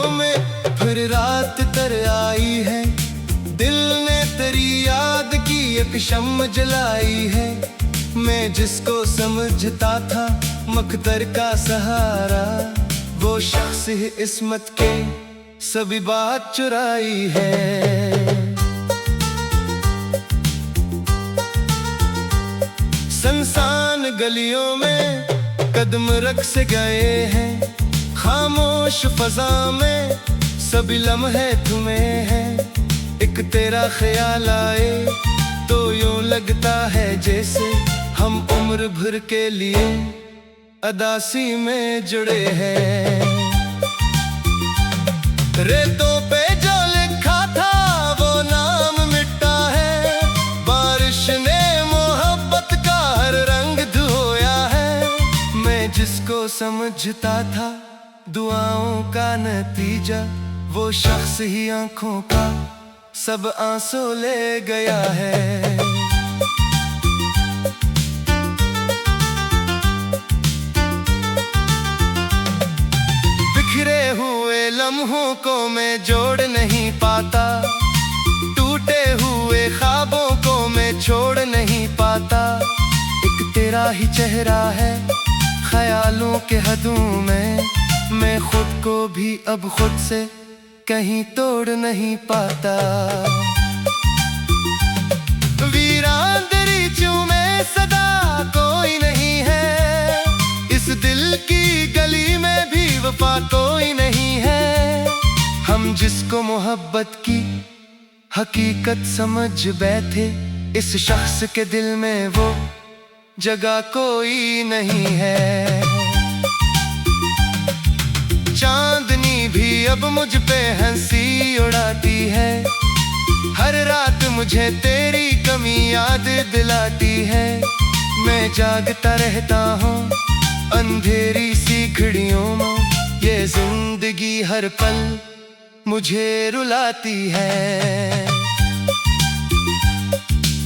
आंखों में फिर रात तर आई है। दिल ने तेरी याद की एक शम्म जलाई है। मैं जिसको समझता था मकदर का सहारा, वो शख्स ही इस्मत के सभी बात चुराई है। सुनसान गलियों में कदम रख से गए हैं। खामोश फजा में सभी लम्हे तुम्हें हैं। एक तेरा ख्याल आए तो यूं लगता है जैसे हम उम्र भर के लिए अदासी में जुड़े हैं। रेतों पे जो लिखा था वो नाम मिटा है। बारिश ने मोहब्बत का हर रंग धोया है। मैं जिसको समझता था दुआओं का नतीजा, वो शख्स ही आंखों का सब आंसू ले गया है। बिखरे हुए लम्हों को मैं जोड़ नहीं पाता। टूटे हुए ख्वाबों को मैं छोड़ नहीं पाता। एक तेरा ही चेहरा है ख्यालों के हदों में। मैं खुद को भी अब खुद से कहीं तोड़ नहीं पाता। वीरान दरीचों में सदा कोई नहीं है। इस दिल की गली में भी वफा कोई नहीं है। हम जिसको मोहब्बत की हकीकत समझ बैठे, इस शख्स के दिल में वो जगह कोई नहीं है। चांदनी भी अब मुझ पे हंसी उड़ाती है। हर रात मुझे तेरी कमी याद दिलाती है। मैं जागता रहता हूँ अंधेरी सी घड़ियों में। ये जिंदगी हर पल मुझे रुलाती है।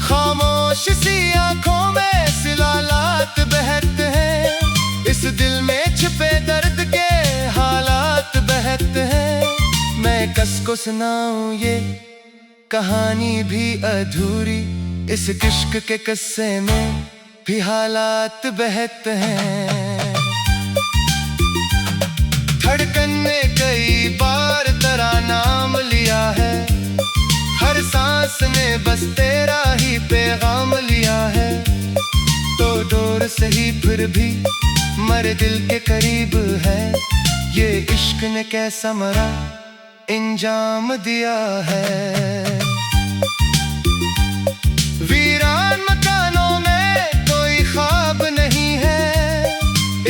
खामोश सी आंखों में सिलालात बहते हैं। इस दिल में छिपे दर्द के हालात बहते हैं। मैं कस को सुनाऊं ये कहानी भी अधूरी। इस इश्क के किस्से में भी हालात बहते हैं। धड़कन ने कई बार तेरा नाम लिया है। हर सांस ने बस तेरा ही पैगाम लिया है। तो दूर से ही फिर भी मर दिल के करीब है। ये इश्क ने कैसा मरा इंजाम दिया है। वीरान मकानों में कोई ख्वाब नहीं है।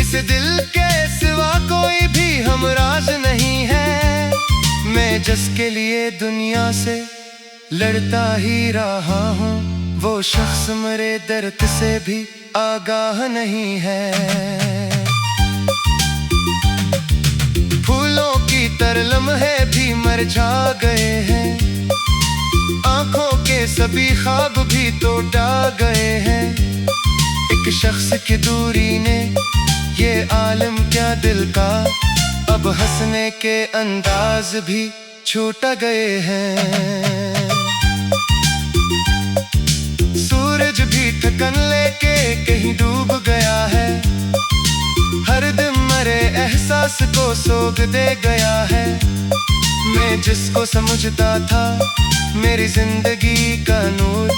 इस दिल के सिवा कोई भी हमराज नहीं है। मैं जिसके लिए दुनिया से लड़ता ही रहा हूँ, वो शख्स मेरे दर्द से भी आगाह नहीं है। फूलों की तरह लम्हे भी मरझा गए हैं। आंखों के सभी ख्वाब भी टूटा गए हैं। एक शख्स की दूरी ने ये आलम क्या दिल का, अब हंसने के अंदाज भी छूट गए हैं। सूरज भी थकन लेके कहीं डूब गया है। हर दिन मरे एहसास को सोग दे गया है। मैं जिसको समझता था मेरी जिंदगी का नूर,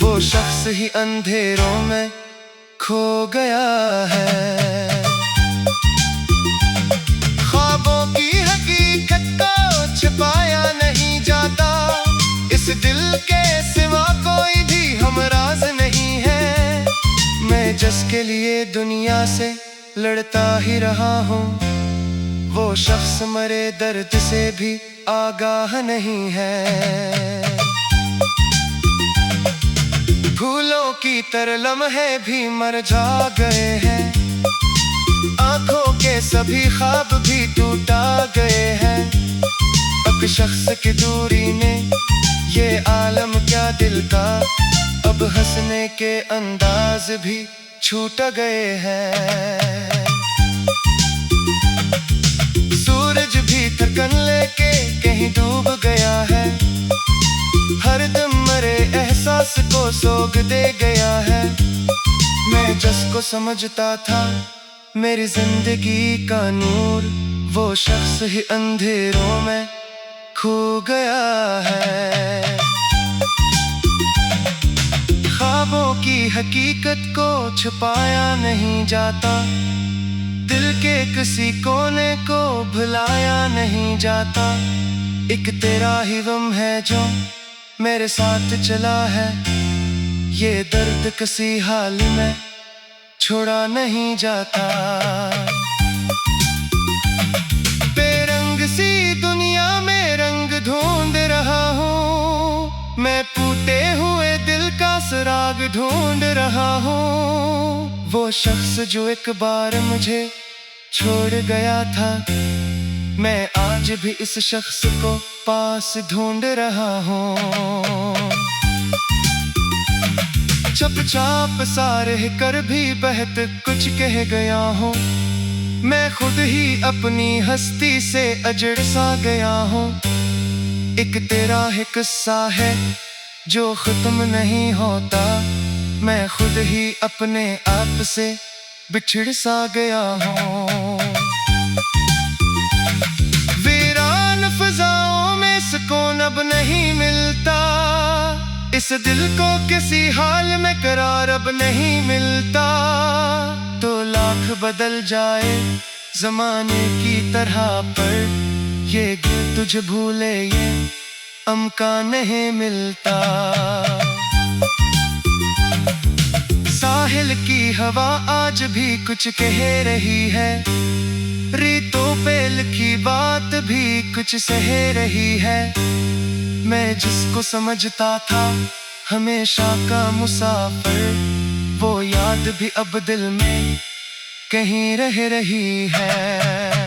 वो शख्स ही अंधेरों में खो गया है। ख्वाबों की हकीकत को छिपाया नहीं जाता। इस दिल के सिवा कोई भी हमराज नहीं है। मैं जिसके लिए दुनिया से लड़ता ही रहा हूँ, वो शख्स मरे दर्द से भी आगाह नहीं है। फूलों की तरह लम्हे भी मरझा गए हैं। आंखों के सभी ख्वाब भी टूटा गए हैं। अब शख्स की दूरी ने ये आलम क्या दिल का, अब हंसने के अंदाज भी छूट गए हैं। सूरज भी धड़कन लेके कहीं डूब गया है। हर दम मरे एहसास को सोग दे गया है। मैं जिसको समझता था मेरी जिंदगी का नूर, वो शख्स ही अंधेरों में खो गया है। ख्वाबों की हकीकत को छुपाया नहीं जाता, दिल के किसी कोने को भुलाया नहीं जाता। एक तेरा ही गम है जो मेरे साथ चला है, ये दर्द किसी हाल में छोड़ा नहीं जाता। बेरंग सी दुनिया में रंग ढूंढ रहा हूँ, मैं टूटे हुए दिल का सुराग ढूंढ रहा हूँ। वो शख्स जो एक बार मुझे छोड़ गया था, मैं आज भी इस शख्स को पास ढूंढ रहा हूँ। चुपचाप सा रह कर भी बहुत कुछ कह गया हूँ, मैं खुद ही अपनी हस्ती से अजड़ सा गया हूँ। एक तेरा ही किस्सा है जो खत्म नहीं होता, मैं खुद ही अपने आप से बिछड़ सा गया हूँ। वीरान फिजाओं में सुकून अब नहीं मिलता, इस दिल को किसी हाल में करार अब नहीं मिलता। तो लाख बदल जाए जमाने की तरह पर, ये दिल तुझे भूले ये अमका नहीं मिलता। साहिल की हवा आज भी कुछ कह रही है, रेतों पे लिखी बात भी कुछ सह रही है। मैं जिसको समझता था हमेशा का मुसाफिर, वो याद भी अब दिल में कहीं रह रही है।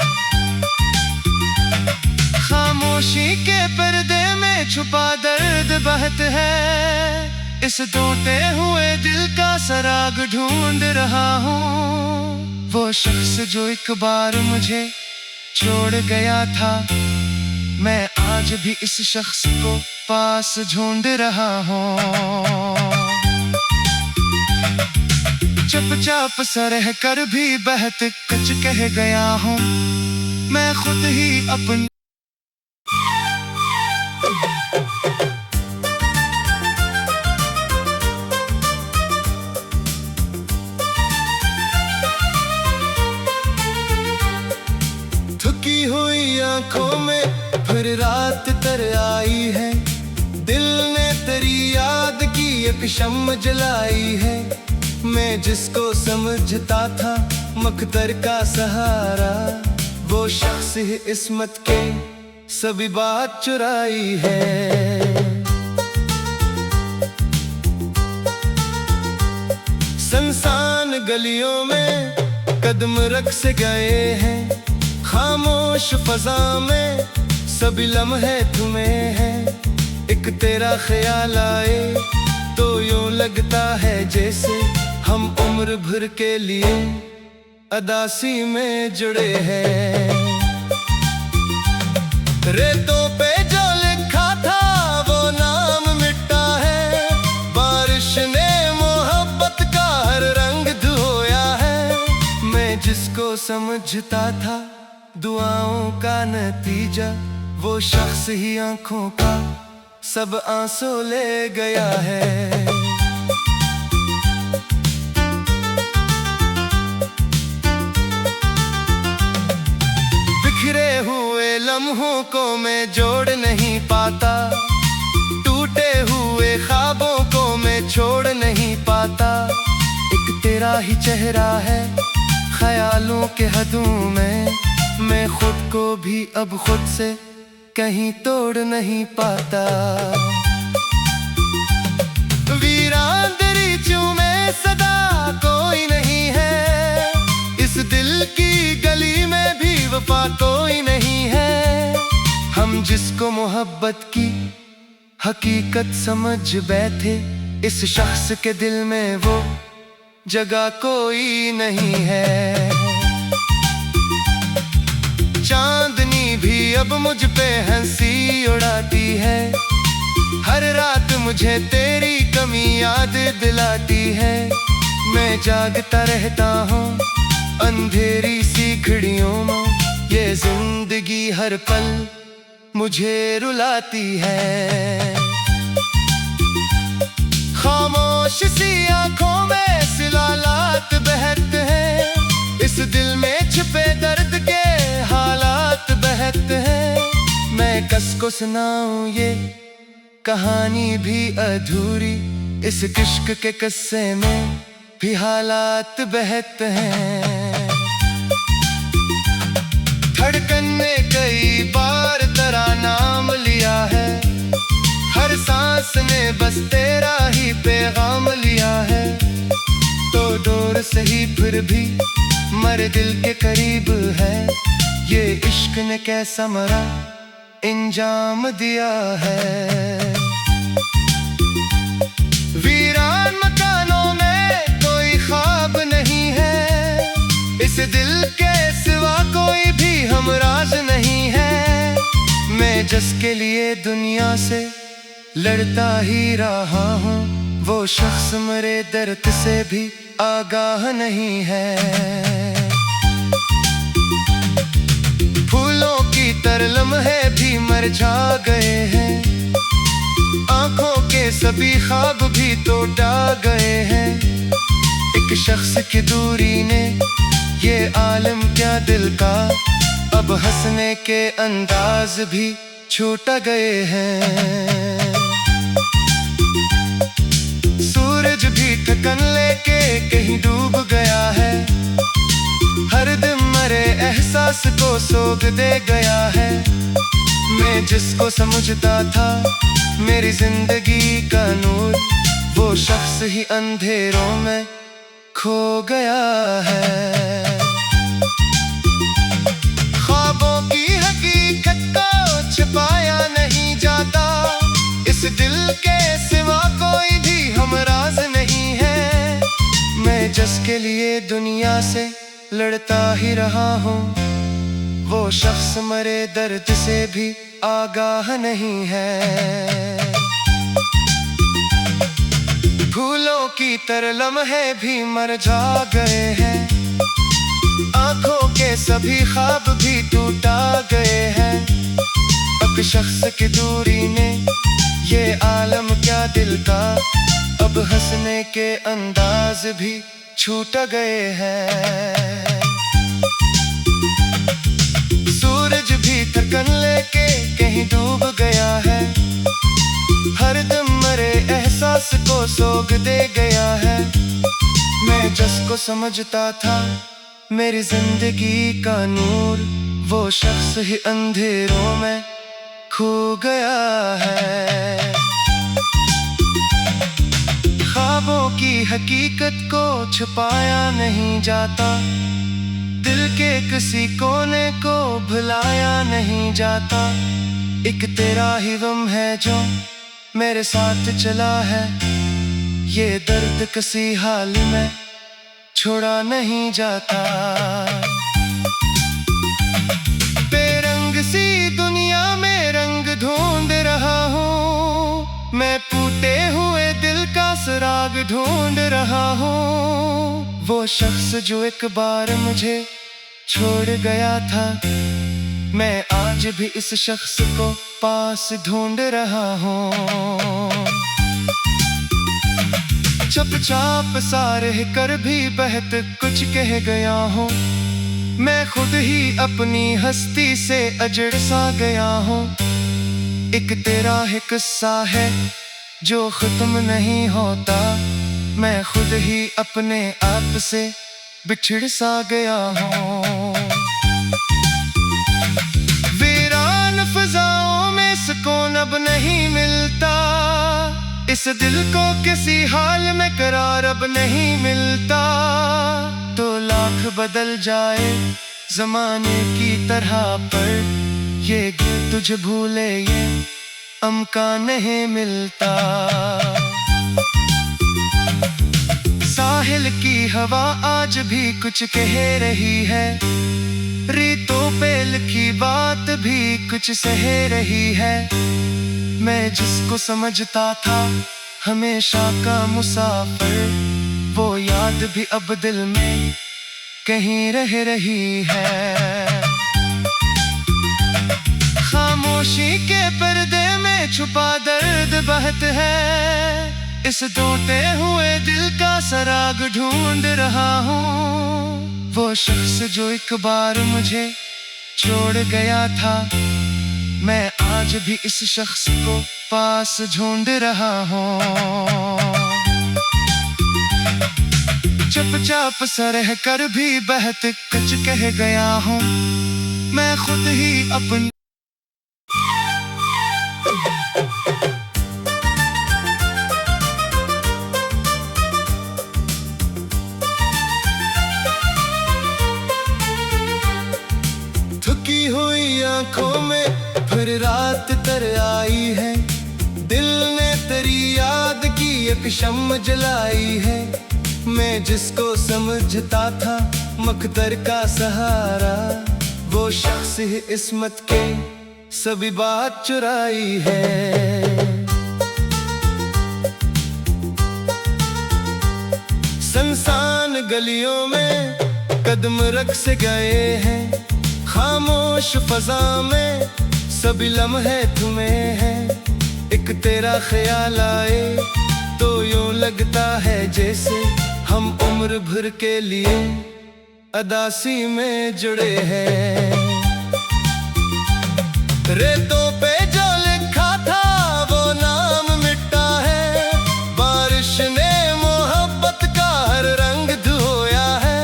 खामोशी के पर्दे में छुपा दर्द बहत है, इस टूटे हुए दिल का सराग ढूंढ रहा हूँ। वो शख्स जो एक बार मुझे छोड़ गया था, मैं आज भी इस शख्स को पास ढूंढ रहा हूँ। चुपचाप सा रह कर भी बहुत कुछ कह गया हूँ, मैं खुद ही अपनी थकी हुई आंखों में फिर रात तर आई है। दिल ने तेरी याद की एक शम्म जलाई है, मैं जिसको समझता था मकदर का सहारा, वो शख्स ही इस्मत के सभी बात चुराई है। संसान गलियों में कदम रख से गए हैं, खामोश फजा में सभी लम्हे तुम्हें हैं। एक तेरा ख्याल आए तो यूं लगता है जैसे हम उम्र भर के लिए अदासी में जुड़े हैं। रेतों पे जो लिखा था वो नाम मिटा है, बारिश ने मोहब्बत का हर रंग धोया है। मैं जिसको समझता था दुआओं का नतीजा, वो शख्स ही आंखों का सब आंसू ले गया है। बिखरे हुए लम्हों को मैं जोड़ नहीं पाता, टूटे हुए ख्वाबों को मैं छोड़ नहीं पाता। एक तेरा ही चेहरा है ख्यालों के हदों में, मैं खुद को भी अब खुद से कहीं तोड़ नहीं पाता। वीरान दरीचों में सदा कोई नहीं है, इस दिल की गली में भी वफा कोई नहीं है। हम जिसको मोहब्बत की हकीकत समझ बैठे, इस शख्स के दिल में वो जगह कोई नहीं है। चांदनी भी अब मुझ पे हंसी उड़ाती है। हर रात मुझे तेरी कमी याद दिलाती है। मैं जागता रहता हूँ अंधेरी सी खिड़ियों में, ये जिंदगी हर पल मुझे रुलाती है। खामोश सी आंखों में सिलालात बहते हैं, इस दिल में छुपे दर्द के हालात बहते हैं। मैं कस को सुनाऊं ये कहानी भी अधूरी, इस इश्क के किस्से में भी हालात बहते हैं। धड़कन ने कई बार तेरा नाम लिया है, हर सांस ने बस तेरा ही पैगाम लिया है। तो दूर से ही फिर भी मर दिल के करीब है, ये इश्क ने कैसा मरा इंजाम दिया है। वीरान मकानों में कोई ख्वाब नहीं है, इस दिल के सिवा कोई भी हमराज नहीं है। मैं जिसके लिए दुनिया से लड़ता ही रहा हूँ, वो शख्स मेरे दर्द से भी आगाह नहीं है। फूलों की तरह लम्हे भी मरझा गए हैं, आंखों के सभी ख्वाब भी टूटा गए हैं। एक शख्स की दूरी ने ये आलम क्या दिल का, अब हंसने के अंदाज भी छूट गए हैं। सूरज भी थकन लेके कहीं डूब गया है, हर दिन मरे एहसास को सोग दे गया है। मैं जिसको समझता था मेरी जिंदगी का नूर, वो शख्स ही अंधेरों में खो गया है। ख्वाबों की हकीकत को छिपाया नहीं जाता, इस दिल के सिवा कोई भी हमराज नहीं है। मैं जिसके लिए दुनिया से लड़ता ही रहा हूँ, वो शख्स मरे दर्द से भी आगाह नहीं है। फूलों की तरह लम्हे भी मरझा गए हैं, आंखों के सभी ख्वाब भी टूटा गए हैं। अब शख्स की दूरी ने ये आलम क्या दिल का, अब हंसने के अंदाज भी छूट गए हैं। सूरज भी थकन लेके कहीं डूब गया है, हर दम मरे एहसास को सोग दे गया है। मैं जिसको समझता था मेरी जिंदगी का नूर, वो शख्स ही अंधेरों में खो गया है। ख्वाबों की हकीकत को छुपाया नहीं जाता, दिल के किसी कोने को भुलाया नहीं जाता। एक तेरा ही गम है जो मेरे साथ चला है, ये दर्द किसी हाल में छोड़ा नहीं जाता। बेरंग सी दुनिया में रंग ढूंढ रहा हूँ, मैं टूटे हुए दिल का सुराग ढूंढ रहा हूँ। वो शख्स जो एक बार मुझे छोड़ गया था, मैं आज भी इस शख्स को पास ढूंढ रहा हूँ। चुपचाप सारे कर भी बहत कुछ कह गया हूँ, मैं खुद ही अपनी हस्ती से अजड़ सा गया हूँ। एक तेरा ही किस्सा है जो खत्म नहीं होता, मैं खुद ही अपने आप से बिछड़ सा गया हूँ। वीरान फिजाओं में सुकून अब नहीं मिलता, इस दिल को किसी हाल में करार अब नहीं मिलता। तो लाख बदल जाए जमाने की तरह पर, ये दिल तुझे भूले ये अमका नहीं मिलता। साहिल की हवा आज भी कुछ कह रही है, गीतों पे लिखी बात भी कुछ सह रही है। मैं जिसको समझता था हमेशा का मुसाफिर, वो याद भी अब दिल में कहीं रह रही है। खामोशी के पर्दे में छुपा दर्द बहत है। इस टूटे हुए दिल का सराग ढूंढ रहा हूँ। वो शख्स जो एक बार मुझे छोड़ गया था, मैं आज भी इस शख्स को पास ढूंढ रहा हूँ। चुपचाप सा रह कर भी बहुत कुछ कह गया हूँ मैं खुद ही अपनी। थकी हुई आंखों में फिर रात तर आई है। दिल ने तेरी याद की एक शम्म जलाई है। मैं जिसको समझता था मकदर का सहारा, वो शख्स ही इस्मत के सभी बात चुराई है। संसान गलियों में कदम रख से गए हैं। खामोश फजा में सभी लम्हे तुम्हें हैं। एक तेरा ख्याल आए तो यूं लगता है जैसे हम उम्र भर के लिए अदासी में जुड़े हैं। रेतों पे जो लिखा था वो नाम मिटा है। बारिश ने मोहब्बत का हर रंग धोया है।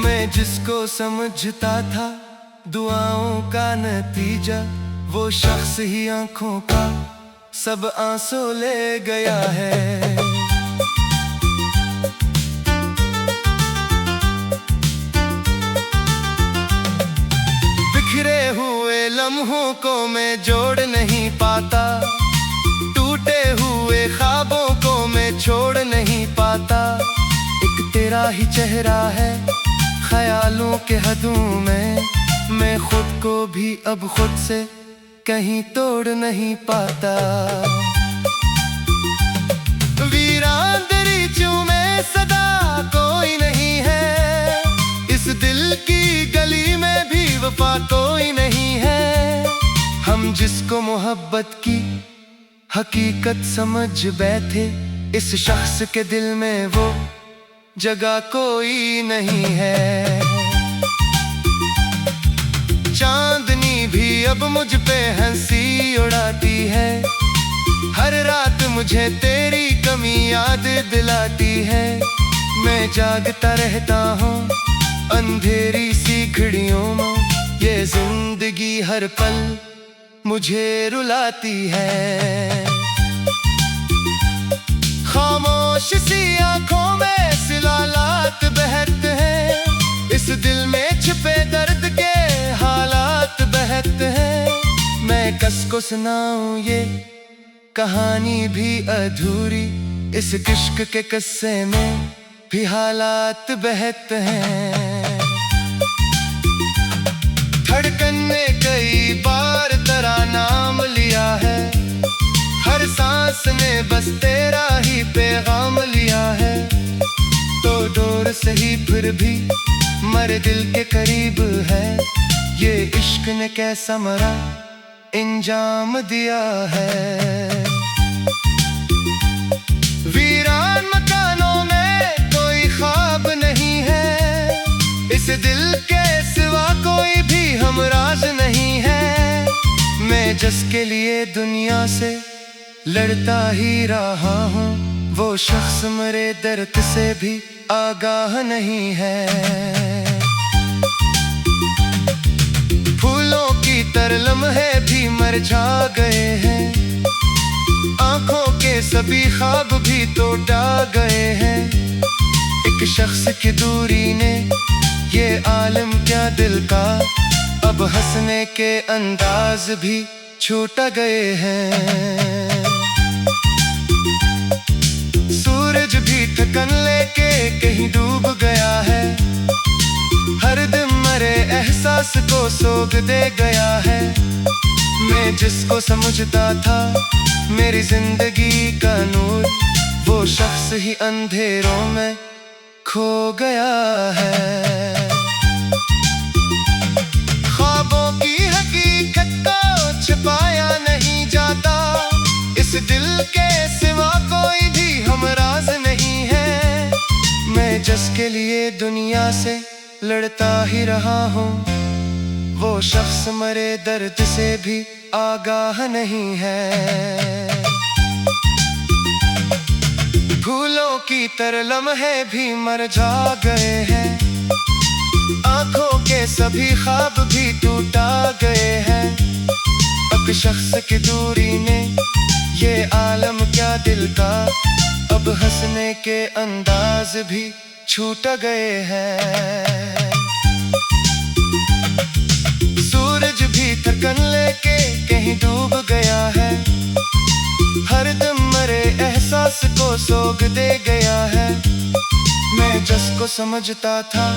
मैं जिसको समझता था दुआओं का नतीजा, वो शख्स ही आंखों का सब आंसू ले गया है। बिखरे हुए लम्हों को मैं जोड़ नहीं पाता। टूटे हुए ख्वाबों को मैं छोड़ नहीं पाता। एक तेरा ही चेहरा है ख्यालों के हदों में। मैं खुद को भी अब खुद से कहीं तोड़ नहीं पाता। वीरान दरीचों में सदा कोई नहीं है। इस दिल की गली में भी वफा कोई नहीं है। हम जिसको मोहब्बत की हकीकत समझ बैठे, इस शख्स के दिल में वो जगह कोई नहीं है। चांदनी भी अब मुझ पे हंसी उड़ाती है। हर रात मुझे तेरी कमी याद दिलाती है। मैं जागता रहता हूँ अंधेरी सी घड़ियों में। ये जिंदगी हर पल मुझे रुलाती है। खामोश सी आंखों में सिलालात बहते हैं। इस दिल में छिपे दर्द के हालात बहते हैं। मैं कस को सुनाऊं ये कहानी भी अधूरी। इस इश्क के किस्से में भी हालात बहते हैं। धड़कन ने कई बार तेरा नाम लिया है। हर सांस ने बस तेरा ही पैगाम लिया है। तो दूर से ही फिर भी मर दिल के करीब है। ये इश्क ने कैसा मरा इंजाम दिया है। वीरान मकानों में कोई ख्वाब नहीं है। इस दिल के सिवा कोई भी हमराज नहीं है। मैं जिसके लिए दुनिया से लड़ता ही रहा हूँ, वो शख्स मेरे दर्द से भी आगाह नहीं है। फूलों की तरह लम्हे भी मरझा गए हैं। आंखों के सभी ख्वाब भी तो डा गए हैं। एक शख्स की दूरी ने ये आलम क्या दिल का, अब हंसने के अंदाज भी छूट गए हैं। सूरज भी थकन लेके कहीं डूब गया है। हर दिन मरे एहसास को सोग दे गया है। मैं जिसको समझता था मेरी जिंदगी का नूर, वो शख्स ही अंधेरों में खो गया है। ख्वाबों की हकीकत को छिपाया नहीं जाता, इस दिल के सिवा कोई भी हमराज नहीं है। मैं जिसके लिए दुनिया से लड़ता ही रहा हूँ, वो शख्स मरे दर्द से भी आगाह नहीं है। फूलों की तरह लम्हे भी मर जा गए हैं, आंखों के सभी ख्वाब भी टूटा गए हैं। अब शख्स की दूरी ने ये आलम क्या दिल का, अब हंसने के अंदाज भी छूट गए हैं। सूरज भी थकन लेके कहीं डूब गया है, हर दम मरे एहसास को सोग दे गया है। मैं जिसको समझता था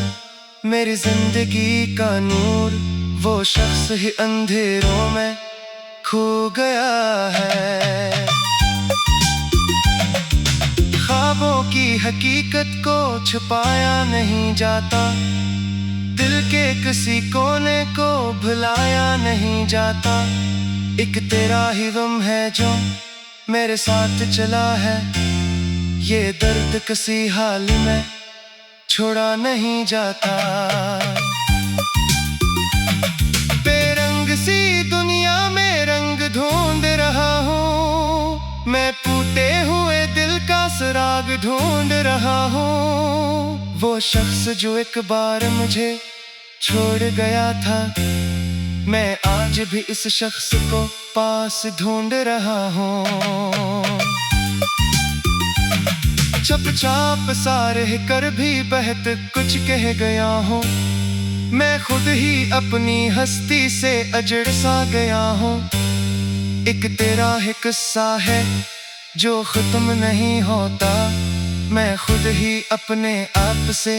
मेरी जिंदगी का नूर, वो शख्स ही अंधेरों में खो गया है। ख्वाबों की हकीकत को छुपाया नहीं जाता, दिल के किसी कोने को भुलाया नहीं जाता। एक तेरा ही गम है जो मेरे साथ चला है, ये दर्द किसी हाल में छोड़ा नहीं जाता। बेरंग सी दुनिया में रंग ढूंढ रहा हूँ, मैं टूटे हुए दिल का सुराग ढूंढ रहा हूँ। वो शख्स जो एक बार मुझे छोड़ गया था, मैं आज भी इस शख्स को पास ढूंढ रहा हूँ। चुपचाप सारे कर भी बहत कुछ कह गया हूँ, मैं खुद ही अपनी हस्ती से अजड़ सा गया हूँ। एक तेरा ही किस्सा है जो खत्म नहीं होता, मैं खुद ही अपने आप से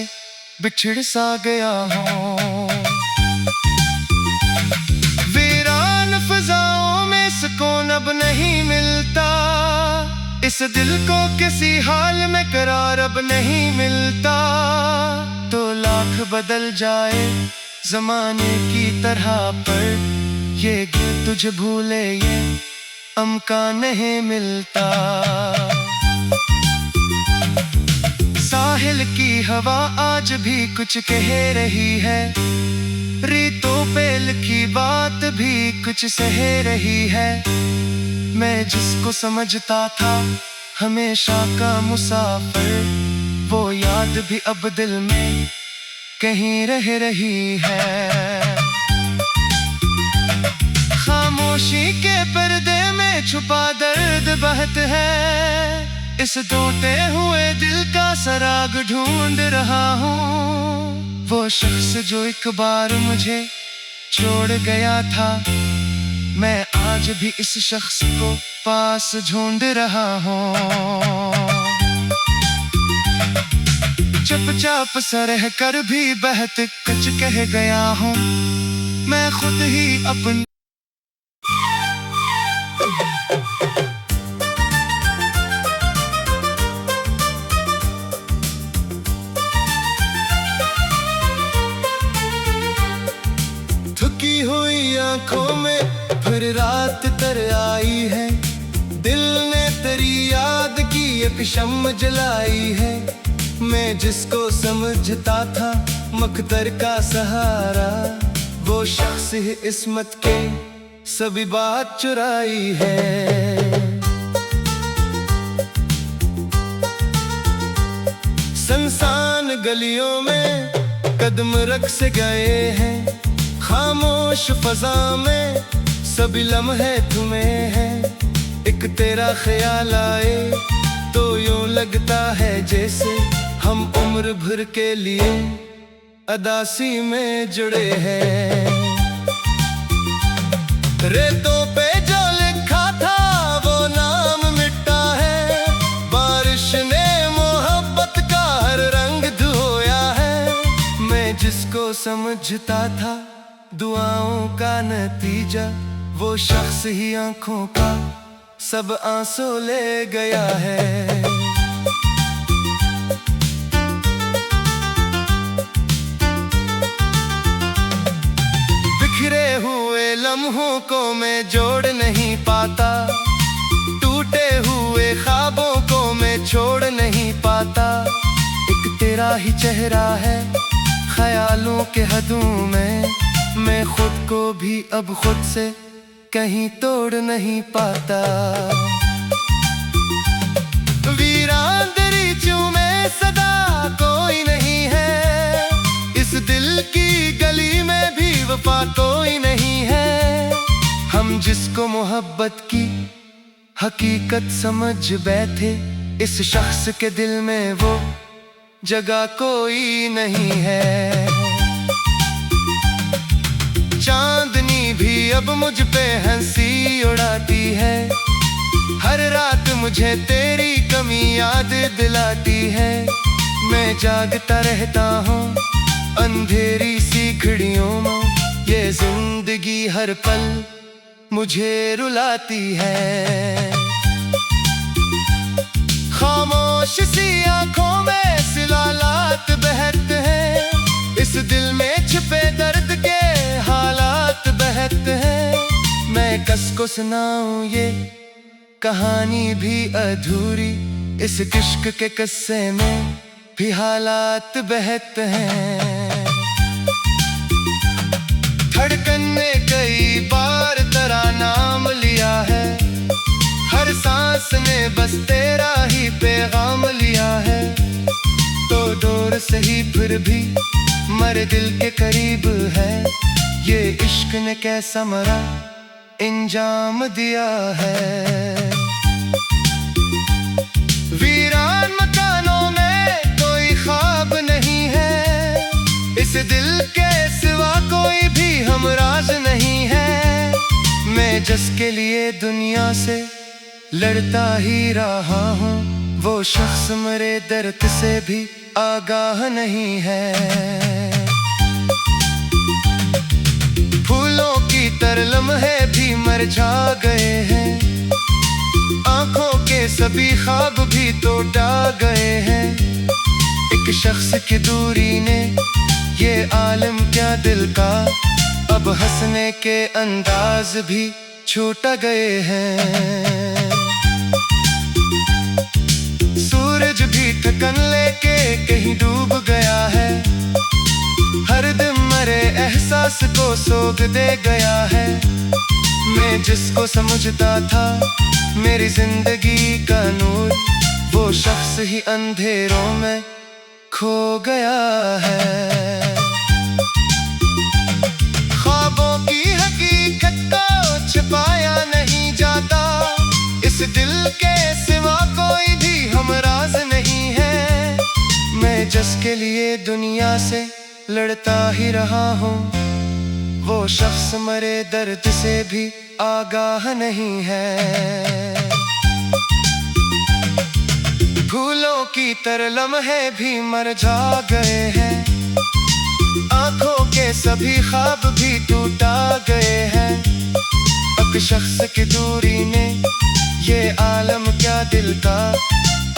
बिछड़ सा गया हूँ। वीरान फिजाओं में सुकून अब नहीं मिलता, इस दिल को किसी हाल में करार अब नहीं मिलता। तो लाख बदल जाए जमाने की तरह पर, ये दिल तुझे भूले ये अमका नहीं मिलता। साहिल की हवा आज भी कुछ कह रही है, रीतों पे लिखी बात भी कुछ सह रही है। मैं जिसको समझता था हमेशा का मुसाफिर, वो याद भी अब दिल में कहीं रह रही है। खामोशी के पर्दे में छुपा दर्द बहत है, इस टूटे हुए दिल का सराग ढूंढ रहा हूँ। वो शख्स जो एक बार मुझे छोड़ गया था, मैं आज भी इस शख्स को पास ढूंढ रहा हूँ। चुपचाप सा रह कर भी बहत कुछ कह गया हूँ, मैं खुद ही अपनी थकी हुई आंखों में फिर रात तर आई है, दिल ने तेरी याद की एक शम्म जलाई है। मैं जिसको समझता था मकदर का सहारा, वो शख्स ही इस्मत के सभी बात चुराई है। संसान गलियों में कदम रख से गए हैं, खामोश फजा में सभी लम्हे तुम्हें हैं। एक तेरा ख्याल आए तो यूं लगता है जैसे हम उम्र भर के लिए अदासी में जुड़े हैं। रेतों पे जो लिखा था वो नाम मिटा है, बारिश ने मोहब्बत का हर रंग धोया है। मैं जिसको समझता था दुआओं का नतीजा, वो शख्स ही आंखों का सब आंसू ले गया है। बिखरे हुए लम्हों को मैं जोड़ नहीं पाता, टूटे हुए ख्वाबों को मैं छोड़ नहीं पाता। एक तेरा ही चेहरा है ख्यालों के हदों में, मैं खुद को भी अब खुद से कहीं तोड़ नहीं पाता। वीरान दरीचों में सदा कोई नहीं है, इस दिल की गली में भी वफा कोई नहीं है। हम जिसको मोहब्बत की हकीकत समझ बैठे, इस शख्स के दिल में वो जगह कोई नहीं है। चांदनी भी अब मुझ पे हंसी उड़ाती है, हर रात मुझे तेरी कमी याद दिलाती है। मैं जागता रहता हूँ अंधेरी सी घड़ियों में, ये जिंदगी हर पल मुझे रुलाती है। खामोश सी आंखों में सिलालात बहते हैं, इस दिल में छिपे दर्द के हालात बहते हैं। मैं कस को सुनाऊं ये कहानी भी अधूरी, इस इश्क के किस्से में भी हालात बहते हैं। धड़कन ने कई बार तेरा नाम लिया है, हर सांस ने बस तेरा ही पैगाम लिया है। तो दूर से ही फिर भी मर दिल के करीब है, ये इश्क ने कैसा मरा इंजाम दिया है। वीरान मकानों में कोई ख्वाब नहीं है, इस दिल के सिवा कोई भी हमराज नहीं है। मैं जिसके लिए दुनिया से लड़ता ही रहा हूँ, वो शख्स मेरे दर्द से भी आगाह नहीं है। फूलों की तरह लम्हे भी मरझा गए हैं, आंखों के सभी ख्वाब भी टूटा गए हैं। एक शख्स की दूरी ने ये आलम क्या दिल का, अब हंसने के अंदाज भी छूट गए हैं। सूरज भी थकन लेके कहीं डूब गया है, हर दिन मरे एहसास को सोख दे गया है। मैं जिसको समझता था मेरी जिंदगी का नूर, वो शख्स ही अंधेरों में खो गया है। ख्वाबों की हकीकत को छिपाया नहीं जाता, इस दिल के सिवा कोई भी हमराज नहीं है। मैं जिसके लिए दुनिया से लड़ता ही रहा हूँ, वो शख्स मरे दर्द से भी आगाह नहीं है। फूलों की तरह लम्हे भी मरझा गए हैं, आंखों के सभी ख्वाब भी टूटा गए हैं। अब शख्स की दूरी ने ये आलम क्या दिल का,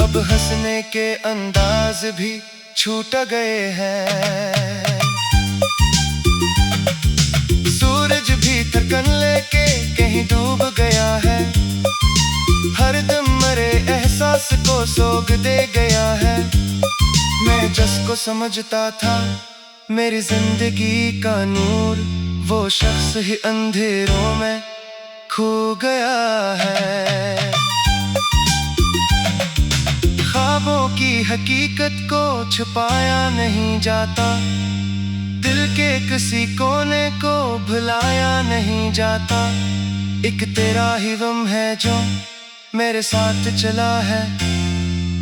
अब हंसने के अंदाज भी छूट गए हैं। सूरज भी थकन लेके कहीं डूब गया है, हर दम मरे एहसास को सोख दे गया है। मैं जिसको समझता था मेरी जिंदगी का नूर, वो शख्स ही अंधेरों में खो गया है। ख्वाबों की हकीकत को छुपाया नहीं जाता, दिल के किसी कोने को भुलाया नहीं जाता। एक तेरा ही गम है जो मेरे साथ चला है,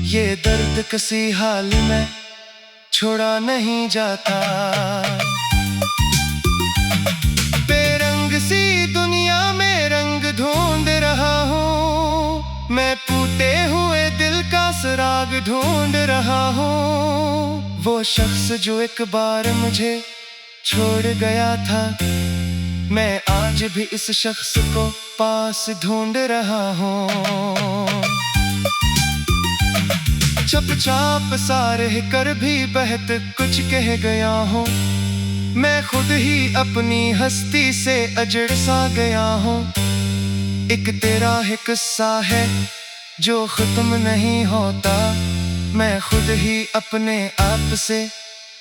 ये दर्द किसी हाल में छोड़ा नहीं जाता। बेरंग सी दुनिया में रंग ढूंढ रहा हूँ, मैं टूटे हुए दिल का सुराग ढूंढ रहा हूँ। वो शख्स जो एक बार मुझे छोड़ गया था। मैं आज भी इस शख्स को पास ढूंढ रहा हूँ। चुपचाप सा रह कर भी बहुत कुछ कह गया हूँ। मैं खुद ही अपनी हस्ती से अजड़ सा गया हूँ। एक तेरा है किस्सा है जो खत्म नहीं होता। मैं खुद ही अपने आप से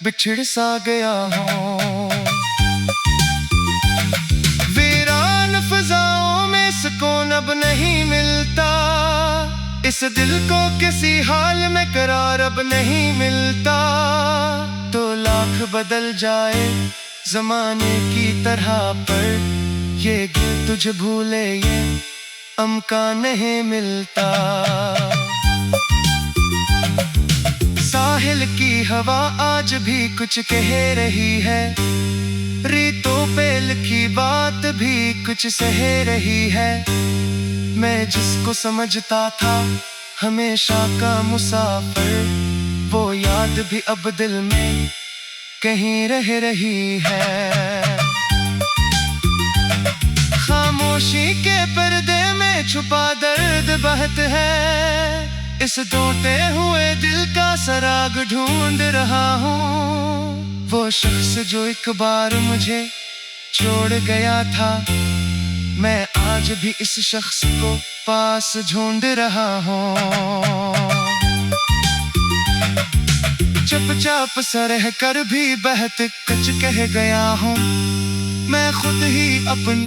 बिछड़ सा गया हूँ। वीरान फिजाओं में सुकून अब नहीं मिलता। इस दिल को किसी हाल में करार अब नहीं मिलता। तो लाख बदल जाए जमाने की तरह पर ये दिल तुझे भूले ये अमका नहीं मिलता। साहिल की हवा आज भी कुछ कह रही है। रीतों पे लिखी बात भी कुछ सह रही है। मैं जिसको समझता था हमेशा का मुसाफिर, वो याद भी अब दिल में कहीं रह रही है। खामोशी के पर्दे में छुपा दर्द बहुत है। इस टूटे हुए दिल का सराग ढूंढ रहा हूँ। वो शख्स जो एक बार मुझे छोड़ गया था। मैं आज भी इस शख्स को पास ढूंढ रहा हूँ। चुपचाप सा रह कर भी बहुत कुछ कह गया हूँ। मैं खुद ही अपनी